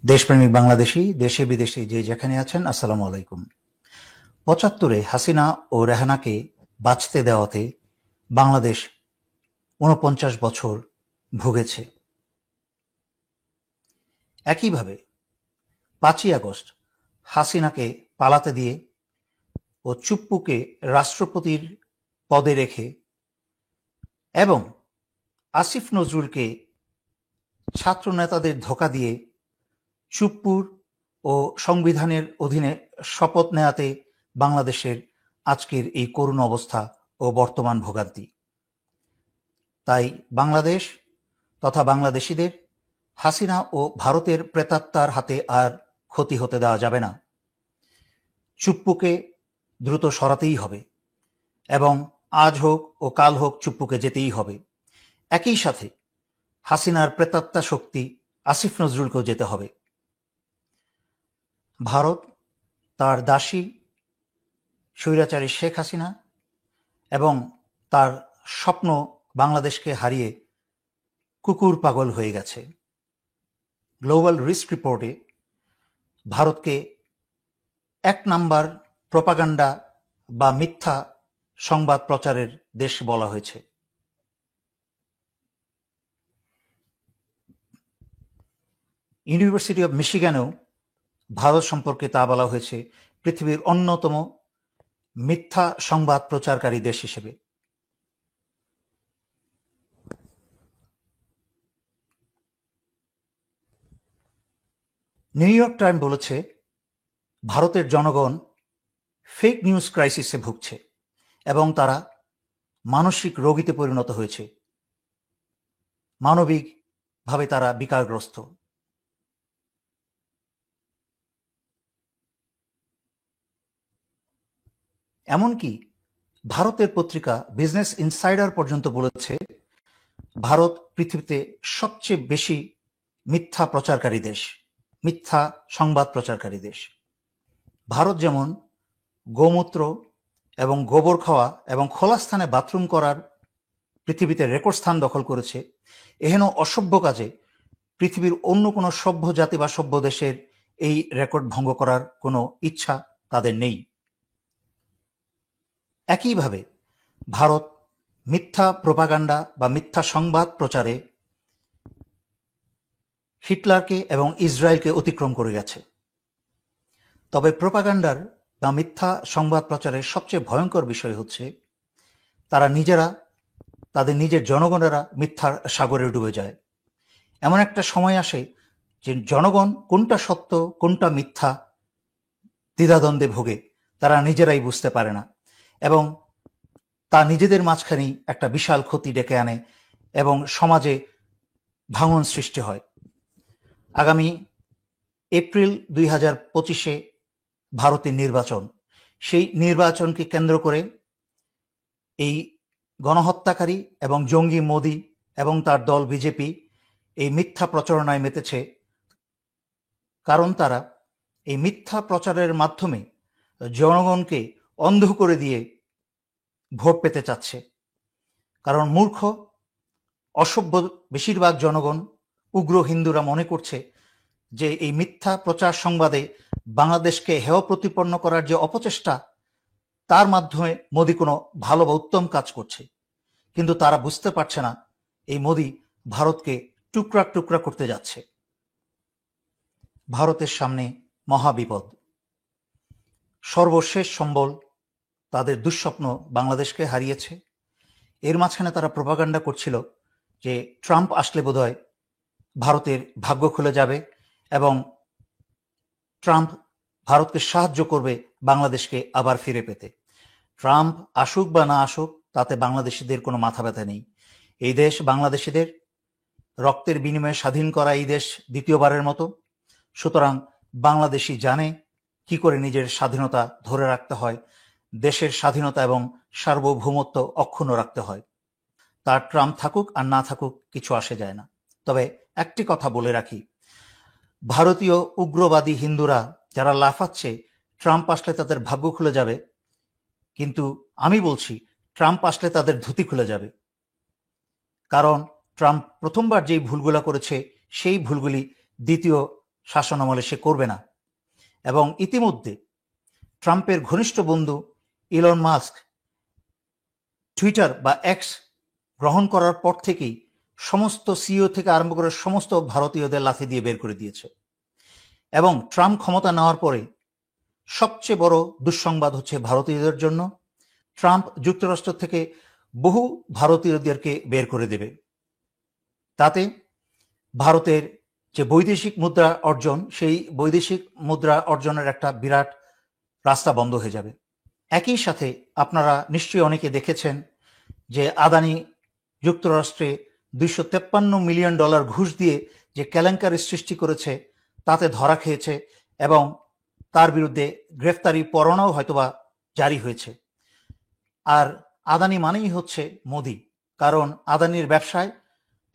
দেশপ্রেমিক বাংলাদেশি দেশে বিদেশে যে যেখানে আছেন, আসসালামু আলাইকুম। ৭৫-এ হাসিনা ও রেহানাকে বাঁচতে দেওয়াতে বাংলাদেশ ৪৯ বছর ভুগেছে। একইভাবে ৫ই আগস্ট হাসিনাকে পালাতে দিয়ে ও চুপ্পুকে রাষ্ট্রপতির পদে রেখে এবং আসিফ নজরুলকে ছাত্র নেতাদের ধোঁকা দিয়ে চুপ্পুর ও সংবিধানের অধীনে শপথ নেয়াতে বাংলাদেশের আজকের এই করুণ অবস্থা ও বর্তমান ভোগান্তি। তাই বাংলাদেশ তথা বাংলাদেশিদের হাসিনা ও ভারতের প্রেতাত্মার হাতে আর ক্ষতি হতে দেওয়া যাবে না। চুপ্পুকে দ্রুত সরাতেই হবে এবং আজ হোক ও কাল হোক চুপ্পুকে যেতেই হবে। একই সাথে হাসিনার প্রেতাত্মা শক্তি আসিফ নজরুলকেও যেতে হবে। ভারত তার দাসী স্বৈরাচারী শেখ হাসিনা এবং তার স্বপ্ন বাংলাদেশকে হারিয়ে কুকুর পাগল হয়ে গেছে। গ্লোবাল রিস্ক রিপোর্টে ভারতকে ১ নাম্বার প্রপাগান্ডা বা মিথ্যা সংবাদ প্রচারের দেশ বলা হয়েছে। ইউনিভার্সিটি অব মিশিগানেও ভারত সম্পর্কে তা বলা হয়েছে পৃথিবীর অন্যতম মিথ্যা সংবাদ প্রচারকারী দেশ হিসেবে। নিউ ইয়র্ক টাইম বলেছে ভারতের জনগণ ফেক নিউজ ক্রাইসিসে ভুগছে এবং তারা মানসিক রোগীতে পরিণত হয়েছে, মানবিকভাবে তারা বিকারগ্রস্ত। এমনকি ভারতের পত্রিকা বিজনেস ইনসাইডার পর্যন্ত বলেছে ভারত পৃথিবীতে সবচেয়ে বেশি মিথ্যা প্রচারকারী দেশ, মিথ্যা সংবাদ প্রচারকারী দেশ। ভারত যেমন গোমূত্র এবং গোবর খাওয়া এবং খোলা স্থানে বাথরুম করার পৃথিবীতে রেকর্ড স্থান দখল করেছে, এহেন অসভ্য কাজে পৃথিবীর অন্য কোনো সভ্য জাতি বা সভ্য দেশের এই রেকর্ড ভঙ্গ করার কোনো ইচ্ছা তাদের নেই। একইভাবে ভারত মিথ্যা প্রোপাগান্ডা বা মিথ্যা সংবাদ প্রচারে হিটলারকে এবং ইসরায়েলকে অতিক্রম করে গেছে। তবে প্রোপাগান্ডার বা মিথ্যা সংবাদ প্রচারের সবচেয়ে ভয়ঙ্কর বিষয় হচ্ছে তারা নিজেরা, তাদের নিজের জনগণেরা মিথ্যার সাগরে ডুবে যায়। এমন একটা সময় আসে যে জনগণ কোনটা সত্য কোনটা মিথ্যা দ্বিধাদ্বন্দ্বে ভোগে, তারা নিজেরাই বুঝতে পারে না এবং তা নিজেদের মাঝখানেই একটা বিশাল ক্ষতি ডেকে আনে এবং সমাজে ভাঙন সৃষ্টি হয়। আগামী এপ্রিল ২০২৫-এ ভারতের নির্বাচন, সেই নির্বাচনকে কেন্দ্র করে এই গণহত্যাকারী এবং জঙ্গি মোদি এবং তার দল বিজেপি এই মিথ্যা প্রচারণায় মেতেছে, কারণ তারা এই মিথ্যা প্রচারের মাধ্যমে জনগণকে অন্ধ করে দিয়ে ভোট পেতে চাচ্ছে। কারণ মূর্খ অসভ্য বেশিরভাগ জনগণ, উগ্র হিন্দুরা মনে করছে যে এই মিথ্যা প্রচার সংবাদে বাংলাদেশকে হেয় প্রতিপন্ন করার যে অপচেষ্টা, তার মাধ্যমে মোদি কোনো ভালো বা উত্তম কাজ করছে, কিন্তু তারা বুঝতে পারছে না এই মোদি ভারতকে টুকরা টুকরা করতে যাচ্ছে। ভারতের সামনে মহাবিপদ, সর্বশেষ সম্বল তাদের দুঃস্বপ্ন বাংলাদেশকে হারিয়েছে। এর মাঝখানে তারা প্রোপাগান্ডা করছিল যে ট্রাম্প আসলে বোধহয় ভারতের ভাগ্য খুলে যাবে এবং ট্রাম্প ভারতকে সাহায্য করবে বাংলাদেশকে আবার ফিরে পেতে। ট্রাম্প আসুক বা না আসুক তাতে বাংলাদেশিদের কোনো মাথা ব্যথা নেই। এই দেশ বাংলাদেশিদের রক্তের বিনিময়ে স্বাধীন করা এই দেশ দ্বিতীয়বারের মতো। সুতরাং বাংলাদেশি জানে কি করে নিজের স্বাধীনতা ধরে রাখতে হয়, দেশের স্বাধীনতা এবং সার্বভৌমত্ব অক্ষুণ্ণ রাখতে হয়। তার ট্রাম্প থাকুক আর না থাকুক কিছু আসে যায় না। তবে একটি কথা বলে রাখি, ভারতীয় উগ্রবাদী হিন্দুরা যারা লাফাচ্ছে ট্রাম্প আসলে তাদের ভাগ্য খুলে যাবে, কিন্তু আমি বলছি ট্রাম্প আসলে তাদের ধুতি খুলে যাবে। কারণ ট্রাম্প প্রথমবার যেই ভুলগুলো করেছে সেই ভুলগুলি দ্বিতীয় শাসনামলে সে করবে না। এবং ইতিমধ্যে ট্রাম্পের ঘনিষ্ঠ বন্ধু ইলন মাস্ক টুইটার বা এক্স গ্রহণ করার পর থেকেই সমস্ত সিইও থেকে আরম্ভ করে সমস্ত ভারতীয়দের লাথি দিয়ে বের করে দিয়েছে। এবং ট্রাম্প ক্ষমতা নেওয়ার পরে সবচেয়ে বড় দুঃসংবাদ হচ্ছে ভারতীয়দের জন্য, ট্রাম্প যুক্তরাষ্ট্র থেকে বহু ভারতীয়দেরকে বের করে দেবে। তাতে ভারতের যে বৈদেশিক মুদ্রা অর্জন, সেই বৈদেশিক মুদ্রা অর্জনের একটা বিরাট রাস্তা বন্ধ হয়ে যাবে। একই সাথে আপনারা নিশ্চয়ই অনেকে দেখেছেন যে আদানি যুক্তরাষ্ট্রে $253 মিলিয়ন ঘুষ দিয়ে যে কেলেঙ্কারি সৃষ্টি করেছে, তাতে ধরা খেয়েছে এবং তার বিরুদ্ধে গ্রেফতারি পরোয়ানাও হয়তোবা জারি হয়েছে। আর আদানি মানেই হচ্ছে মোদি, কারণ আদানির ব্যবসায়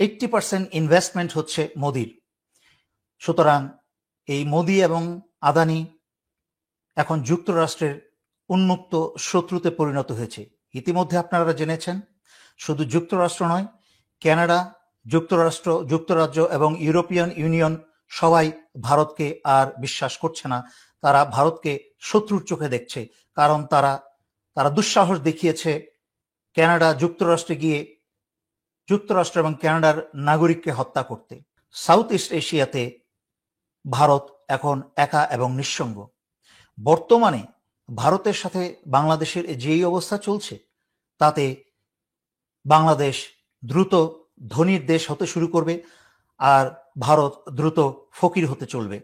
80% ইনভেস্টমেন্ট হচ্ছে মোদির। সুতরাং এই মোদি এবং আদানি এখন যুক্তরাষ্ট্রের উন্মুক্ত শত্রুতে পরিণত হয়েছে। ইতিমধ্যে আপনারা জেনেছেন, শুধু যুক্তরাষ্ট্র নয়, কানাডা, যুক্তরাজ্য এবং ইউরোপিয়ান ইউনিয়ন সবাই ভারতকে আর বিশ্বাস করছে না। তারা ভারতকে শত্রুর চোখে দেখছে, কারণ তারা দুঃসাহস দেখিয়েছে কানাডা যুক্তরাষ্ট্রে গিয়ে যুক্তরাষ্ট্র এবং কানাডার নাগরিককে হত্যা করতে। সাউথ ইস্ট এশিয়াতে ভারত এখন একা এবং নিঃসঙ্গ। বর্তমানে ভারতের সাথে বাংলাদেশের যেই অবস্থা চলছে, তাতে বাংলাদেশ দ্রুত ধনীর দেশ হতে শুরু করবে আর ভারত দ্রুত ফকির হতে চলবে।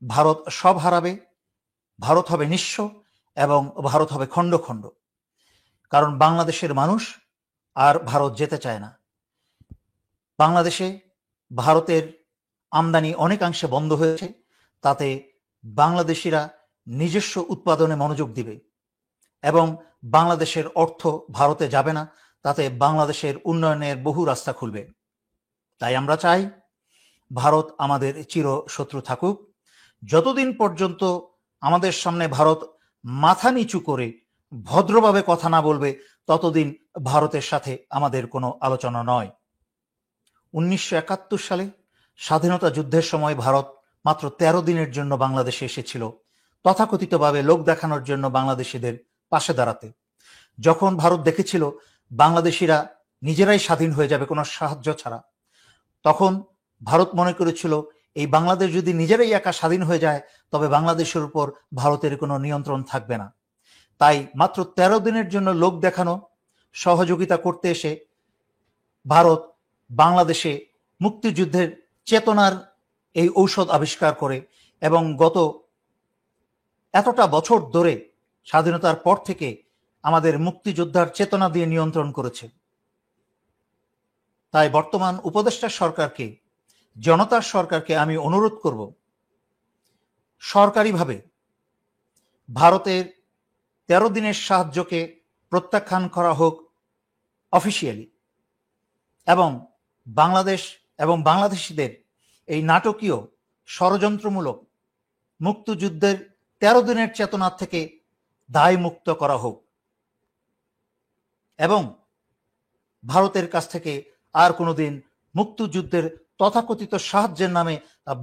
ভারত সব হারাবে, ভারত হবে নিঃস্ব এবং ভারত হবে খণ্ড খণ্ড। কারণ বাংলাদেশের মানুষ আর ভারত যেতে চায় না। বাংলাদেশে ভারতের আমদানি অনেকাংশে বন্ধ হয়েছে, তাতে বাংলাদেশিরা নিজস্ব উৎপাদনে মনোযোগ দিবে এবং বাংলাদেশের অর্থ ভারতে যাবে না, তাতে বাংলাদেশের উন্নয়নের বহু রাস্তা খুলবে। তাই আমরা চাই ভারত আমাদের চির শত্রু থাকুক। যতদিন পর্যন্ত আমাদের সামনে ভারত মাথা নিচু করে ভদ্রভাবে কথা না বলবে, ততদিন ভারতের সাথে আমাদের কোনো আলোচনা নয়। 1971 সালে স্বাধীনতা যুদ্ধের সময় ভারত মাত্র 13 দিনের জন্য বাংলাদেশে এসেছিল, তথাকথিতভাবে লোক দেখানোর জন্য বাংলাদেশিদের পাশে দাঁড়াতে। যখন ভারত দেখেছিল বাংলাদেশিরা নিজেরাই স্বাধীন হয়ে যাবে কোনো সাহায্য ছাড়া, তখন ভারত মনে করেছিল এই বাংলাদেশ যদি নিজেরাই একা স্বাধীন হয়ে যায়, তবে বাংলাদেশের উপর ভারতের কোনো নিয়ন্ত্রণ থাকবে না। তাই মাত্র 13 দিনের জন্য লোক দেখানো সহযোগিতা করতে এসে ভারত বাংলাদেশে মুক্তিযুদ্ধের চেতনার এই ঔষধ আবিষ্কার করে এবং গত এতটা বছর ধরে স্বাধীনতার পর থেকে আমাদের মুক্তিযোদ্ধার চেতনা দিয়ে নিয়ন্ত্রণ করেছে। তাই বর্তমান উপদেষ্টা সরকারকে, জনতার সরকারকে আমি অনুরোধ করব, সরকারিভাবে ভারতের 13 দিনের সাহায্যকে প্রত্যাখ্যান করা হোক অফিসিয়ালি, এবং বাংলাদেশ এবং বাংলাদেশিদের এই নাটকীয় ষড়যন্ত্রমূলক মুক্তিযুদ্ধের 13 দিনের চেতনা থেকে দায় মুক্ত করা হোক এবং ভারতের কাছ থেকে আর কোনোদিন মুক্তিযুদ্ধের তথাকথিত সাহায্যের নামে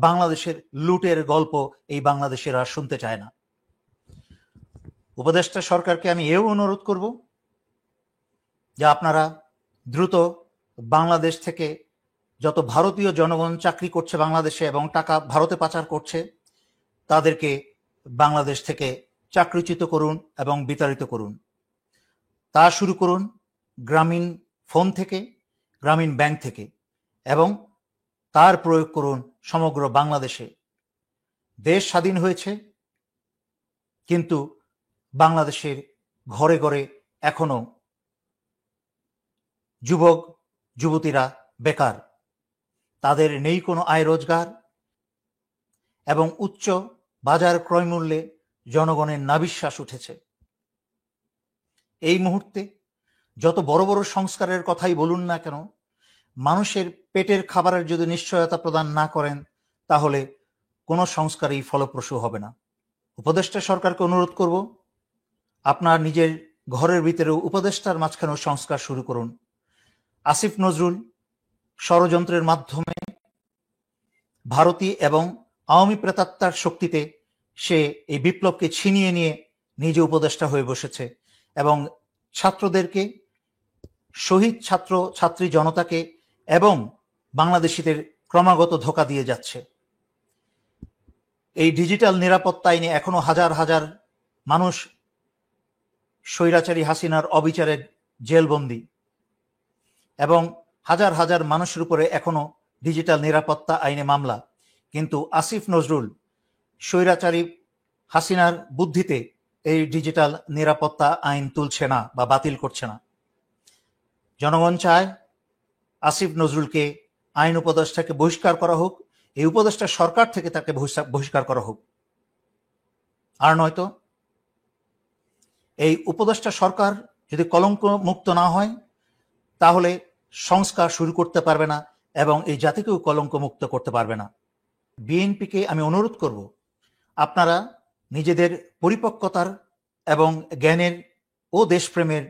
বাংলাদেশের লুটের গল্প এই বাংলাদেশের আর শুনতে চায় না। উপদেষ্টা সরকারকে আমি এও অনুরোধ করব যে আপনারা দ্রুত বাংলাদেশ থেকে যত ভারতীয় জনগণ চাকরি করছে বাংলাদেশে এবং টাকা ভারতে পাচার করছে, তাদেরকে বাংলাদেশ থেকে চাকরিচ্যুত করুন এবং বিতাড়িত করুন। তা শুরু করুন গ্রামীণ ফোন থেকে, গ্রামীণ ব্যাংক থেকে, এবং তার প্রয়োগ করুন সমগ্র বাংলাদেশে। দেশ স্বাধীন হয়েছে, কিন্তু বাংলাদেশের ঘরে ঘরে এখনো যুবক যুবতীরা বেকার, তাদের নেই কোনো আয় রোজগার এবং উচ্চ বাজার ক্রয় মূল্যে জনগণের নাবিশ্বাস উঠেছে। এই মুহূর্তে যত বড় বড় সংস্কারের কথাই বলুন না কেন, মানুষের পেটের খাবারের যদি নিশ্চয়তা প্রদান না করেন, তাহলে কোনো সংস্কারই ফলপ্রসূ হবে না। উপদেষ্টা সরকারকে অনুরোধ করব, আপনার নিজের ঘরের ভিতরেও উপদেষ্টার মাঝখানেও সংস্কার শুরু করুন। আসিফ নজরুল ষড়যন্ত্রের মাধ্যমে ভারতী এবং আওয়ামী প্রেতাত্মার শক্তিতে সে এই বিপ্লবকে ছিনিয়ে নিয়ে নিজে উপদেষ্টা হয়ে বসেছে এবং ছাত্রদেরকে, শহীদ ছাত্র ছাত্রী জনতাকে এবং বাংলাদেশিদের ক্রমাগত ধোঁকা দিয়ে যাচ্ছে। এই ডিজিটাল নিরাপত্তা আইনে এখনো হাজার হাজার মানুষ স্বৈরাচারী হাসিনার অবিচারের জেলবন্দি এবং হাজার হাজার মানুষের উপরে এখনো ডিজিটাল নিরাপত্তা আইনে মামলা। কিন্তু আসিফ নজরুল স্বৈরাচারী হাসিনার বুদ্ধিতে এই ডিজিটাল নিরাপত্তা আইন তুলছে না বা বাতিল করছে না। জনগণ চায় আসিফ নজরুলকে আইন উপদেষ্টাকে বহিষ্কার করা হোক, এই উপদেষ্টা সরকার থেকে তাকে বহিষ্কার করা হোক। আর নয়তো এই উপদেষ্টা সরকার যদি কলঙ্ক মুক্ত না হয় তাহলে সংস্কার শুরু করতে পারবে না এবং এই জাতিকেও কলঙ্ক মুক্ত করতে পারবে না। বিএনপিকে আমি অনুরোধ করব, আপনারা নিজেদের পরিপক্কতার এবং জ্ঞানের ও দেশপ্রেমের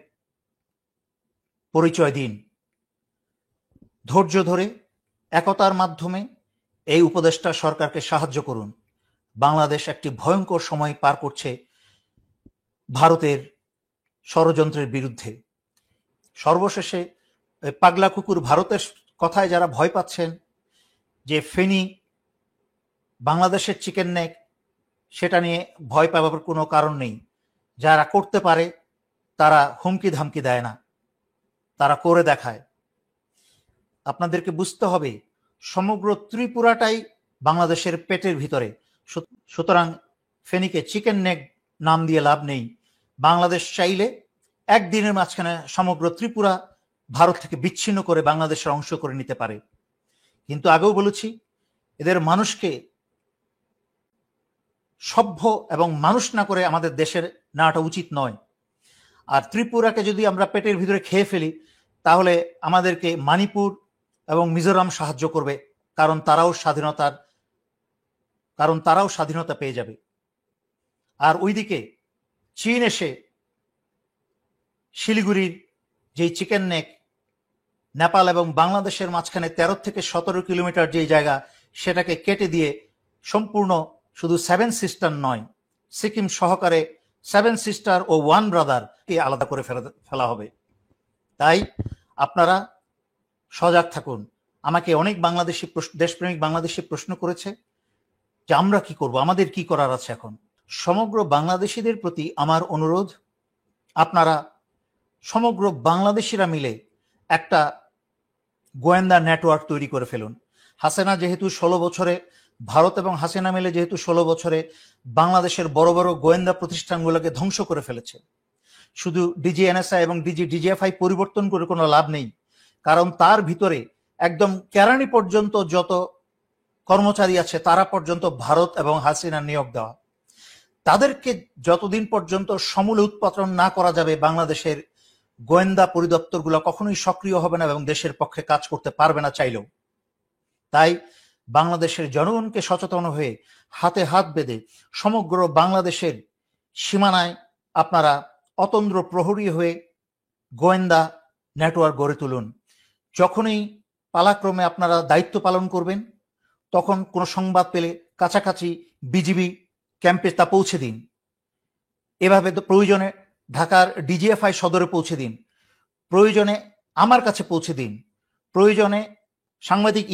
পরিচয় দিন। ধৈর্য ধরে একতার মাধ্যমে এই উপদেষ্টা সরকারকে সাহায্য করুন। বাংলাদেশ একটি ভয়ঙ্কর সময় পার করছে ভারতের ষড়যন্ত্রের বিরুদ্ধে। সর্বশেষে পাগলা কুকুর ভারতের কথায় যারা ভয় পাচ্ছেন যে ফেনী বাংলাদেশের চিকেন নেক, সেটা নিয়ে ভয় পাওয়ার কোনো কারণ নেই। যারা করতে পারে তারা হুমকি ধামকি দেয় না, তারা করে দেখায়। আপনাদেরকে বুঝতে হবে সমগ্র ত্রিপুরাটাই বাংলাদেশের পেটের ভিতরে, সুতরাং ফেনীকে চিকেন নেক নাম দিয়ে লাভ নেই। বাংলাদেশ চাইলে একদিনের মাঝখানে সমগ্র ত্রিপুরা ভারত থেকে বিচ্ছিন্ন করে বাংলাদেশের অংশ করে নিতে পারে। কিন্তু আগেও বলেছি, এদের মানুষকে সভ্য এবং মানুষ না করে আমাদের দেশের নেওয়াটা উচিত নয়। আর ত্রিপুরাকে যদি আমরা পেটের ভিতরে খেয়ে ফেলি তাহলে আমাদেরকে মণিপুর এবং মিজোরাম সাহায্য করবে, কারণ তারাও স্বাধীনতা পেয়ে যাবে। আর ওইদিকে চীন এসে শিলিগুড়ির যেই চিকেন নেক, নেপাল এবং বাংলাদেশের মাঝখানে 13 থেকে 17 কিলোমিটার যে জায়গা, সেটাকে কেটে দিয়ে সম্পূর্ণ শুধু 7 সিস্টার নয়, সিকিম সহকারে 7 সিস্টার ও 1 ব্রাদারকে আলাদা করে ফেলা হবে। তাই আপনারা সজাগ থাকুন। আমাকে অনেক দেশপ্রেমিক বাংলাদেশি প্রশ্ন করেছে যে আমরা কি করব, আমাদের কি করার আছে এখন। সমগ্র বাংলাদেশিদের প্রতি আমার অনুরোধ, আপনারা সমগ্র বাংলাদেশিরা মিলে একটা গোয়েন্দা নেটওয়ার্ক তৈরি করে ফেলুন। হাসিনা যেহেতু 16 বছরে, ভারত এবং হাসিনা মিলে যেহেতু 16 বছরে বাংলাদেশের বড় বড় গোয়েন্দা প্রতিষ্ঠানগুলোকে ধ্বংস করে ফেলেছে, শুধু ডিজিএনএসআই এবং ডিজিএফআই পরিবর্তন করে কোনো লাভ নেই। কারণ তার ভিতরে একদম কেরানি পর্যন্ত যত কর্মচারী আছে তারা পর্যন্ত ভারত এবং হাসিনা নিয়োগ দেওয়া। তাদেরকে যতদিন পর্যন্ত সমূলে উৎপাদন না করা যাবে, বাংলাদেশের গোয়েন্দা পরিদপ্তরগুলো কখনোই সক্রিয় হবে না এবং দেশের পক্ষে কাজ করতে পারবে না চাইলেও। তাই বাংলাদেশের জনগণকে সচেতন হয়ে হাতে হাত বেঁধে সমগ্র বাংলাদেশের সীমানায় আপনারা অতন্দ্র প্রহরী হয়ে গোয়েন্দা নেটওয়ার্ক গড়ে তুলুন। যখনই পালাক্রমে আপনারা দায়িত্ব পালন করবেন, তখন কোনো সংবাদ পেলে কাছাকাছি বিজিবি ক্যাম্পে তা পৌঁছে দিন। এভাবে প্রয়োজনে ঢাকার ডিজিএফআই সদরে পৌঁছে দিন, প্রয়োজনে আমার কাছে পৌঁছে দিন, প্রয়োজনে সাংবাদিক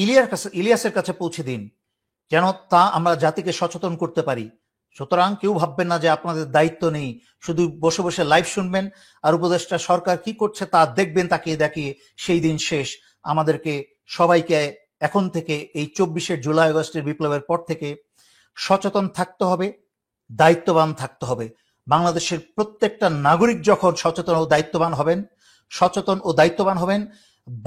ইলিয়াসের কাছে পৌঁছে দিন, যেন তা আমরা জাতিকে সচেতন করতে পারি। সুতরাং কেউ ভাববেন না যে আপনাদের দায়িত্ব নেই, শুধু বসে বসে লাইভ শুনবেন আর উপদেষ্টা সরকার কি করছে তা দেখবেন তাকিয়ে দেখিয়ে, সেই দিন শেষ। আমাদেরকে সবাইকে এখন থেকে এই 24শে জুলাই আগস্টের বিপ্লবের পর থেকে সচেতন থাকতে হবে, দায়িত্ববান থাকতে হবে। বাংলাদেশের প্রত্যেকটা নাগরিক যখন সচেতন ও দায়িত্ববান হবেন,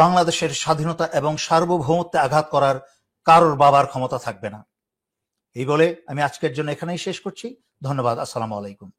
বাংলাদেশের স্বাধীনতা এবং সার্বভৌমত্বে আঘাত করার কারোর বাবার ক্ষমতা থাকবে না। এই বলে আমি আজকের জন্য এখানেই শেষ করছি। ধন্যবাদ। আসসালামু আলাইকুম।